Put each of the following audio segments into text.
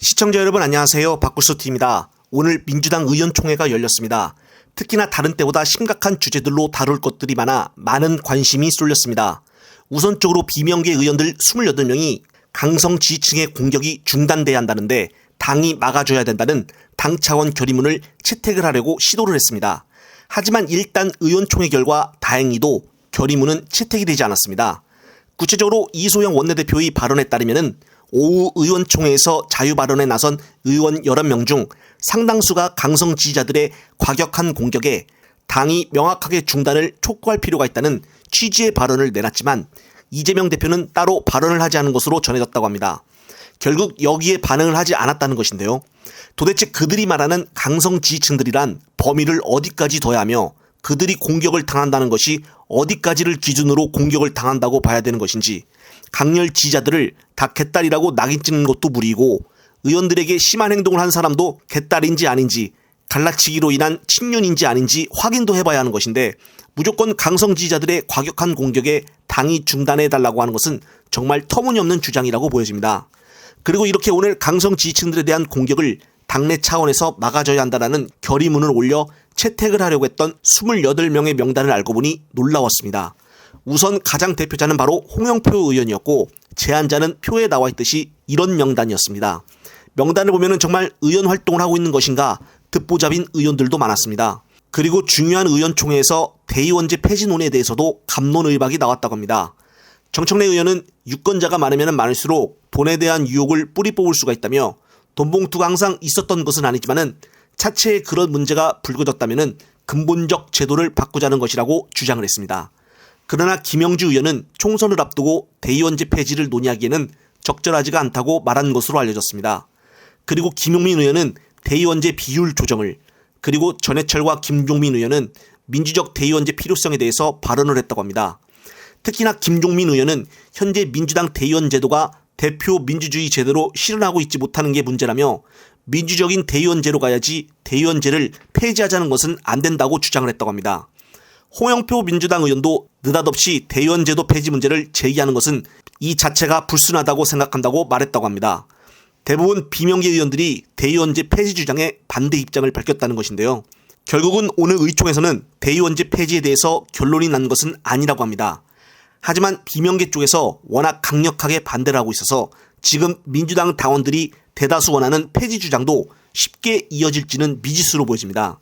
시청자 여러분 안녕하세요. 박구수TV입니다. 오늘 민주당 의원총회가 열렸습니다. 특히나 다른 때보다 심각한 주제들로 다룰 것들이 많아 많은 관심이 쏠렸습니다. 우선적으로 비명계 의원들 28명이 강성 지지층의 공격이 중단돼야 한다는데 당이 막아줘야 된다는 당 차원 결의문을 채택을 하려고 시도를 했습니다. 하지만 일단 의원총회 결과 다행히도 결의문은 채택이 되지 않았습니다. 구체적으로 이소영 원내대표의 발언에 따르면 오후 의원총회에서 자유발언에 나선 의원 11명 중 상당수가 강성 지지자들의 과격한 공격에 당이 명확하게 중단을 촉구할 필요가 있다는 취지의 발언을 내놨지만 이재명 대표는 따로 발언을 하지 않은 것으로 전해졌다고 합니다. 결국 여기에 반응을 하지 않았다는 것인데요. 도대체 그들이 말하는 강성 지지층들이란 범위를 어디까지 둬야 하며 그들이 공격을 당한다는 것이 어디까지를 기준으로 공격을 당한다고 봐야 되는 것인지, 강렬 지지자들을 다 개딸이라고 낙인 찍는 것도 무리고 의원들에게 심한 행동을 한 사람도 개딸인지 아닌지 갈라치기로 인한 친윤인지 아닌지 확인도 해봐야 하는 것인데 무조건 강성 지지자들의 과격한 공격에 당이 중단해달라고 하는 것은 정말 터무니없는 주장이라고 보여집니다. 그리고 이렇게 오늘 강성 지지층들에 대한 공격을 당내 차원에서 막아줘야 한다는 결의문을 올려 채택을 하려고 했던 28명의 명단을 알고 보니 놀라웠습니다. 우선 가장 대표자는 바로 홍영표 의원이었고 제안자는 표에 나와 있듯이 이런 명단이었습니다. 명단을 보면 정말 의원 활동을 하고 있는 것인가 듣보잡인 의원들도 많았습니다. 그리고 중요한 의원총회에서 대의원제 폐지 논의에 대해서도 갑론의박이 나왔다고 합니다. 정청래 의원은 유권자가 많으면 많을수록 돈에 대한 유혹을 뿌리 뽑을 수가 있다며 돈봉투가 항상 있었던 것은 아니지만 차체에 그런 문제가 불거졌다면 근본적 제도를 바꾸자는 것이라고 주장을 했습니다. 그러나 김영주 의원은 총선을 앞두고 대의원제 폐지를 논의하기에는 적절하지가 않다고 말한 것으로 알려졌습니다. 그리고 김용민 의원은 대의원제 비율 조정을, 그리고 전해철과 김종민 의원은 민주적 대의원제 필요성에 대해서 발언을 했다고 합니다. 특히나 김종민 의원은 현재 민주당 대의원 제도가 대표 민주주의 제대로 실현하고 있지 못하는 게 문제라며 민주적인 대의원제로 가야지 대의원제를 폐지하자는 것은 안 된다고 주장을 했다고 합니다. 홍영표 민주당 의원도 느닷없이 대의원제도 폐지 문제를 제기하는 것은 이 자체가 불순하다고 생각한다고 말했다고 합니다. 대부분 비명계 의원들이 대의원제 폐지 주장에 반대 입장을 밝혔다는 것인데요. 결국은 오늘 의총에서는 대의원제 폐지에 대해서 결론이 난 것은 아니라고 합니다. 하지만 비명계 쪽에서 워낙 강력하게 반대를 하고 있어서 지금 민주당 당원들이 대다수 원하는 폐지 주장도 쉽게 이어질지는 미지수로 보여집니다.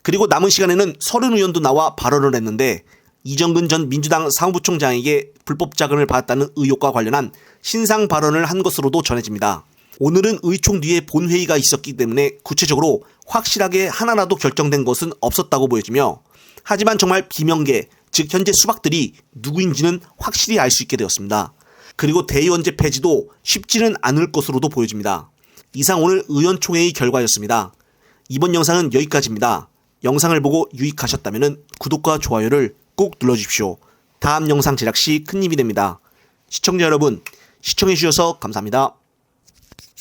그리고 남은 시간에는 서른 의원도 나와 발언을 했는데 이정근 전 민주당 사무부총장에게 불법 자금을 받았다는 의혹과 관련한 신상 발언을 한 것으로도 전해집니다. 오늘은 의총 뒤에 본회의가 있었기 때문에 구체적으로 확실하게 하나라도 결정된 것은 없었다고 보여지며, 하지만 정말 비명계, 즉 현재 수박들이 누구인지는 확실히 알 수 있게 되었습니다. 그리고 대의원제 폐지도 쉽지는 않을 것으로도 보여집니다. 이상 오늘 의원총회의 결과였습니다. 이번 영상은 여기까지입니다. 영상을 보고 유익하셨다면 구독과 좋아요를 꼭 눌러주십시오. 다음 영상 제작 시 큰 힘이 됩니다. 시청자 여러분, 시청해주셔서 감사합니다.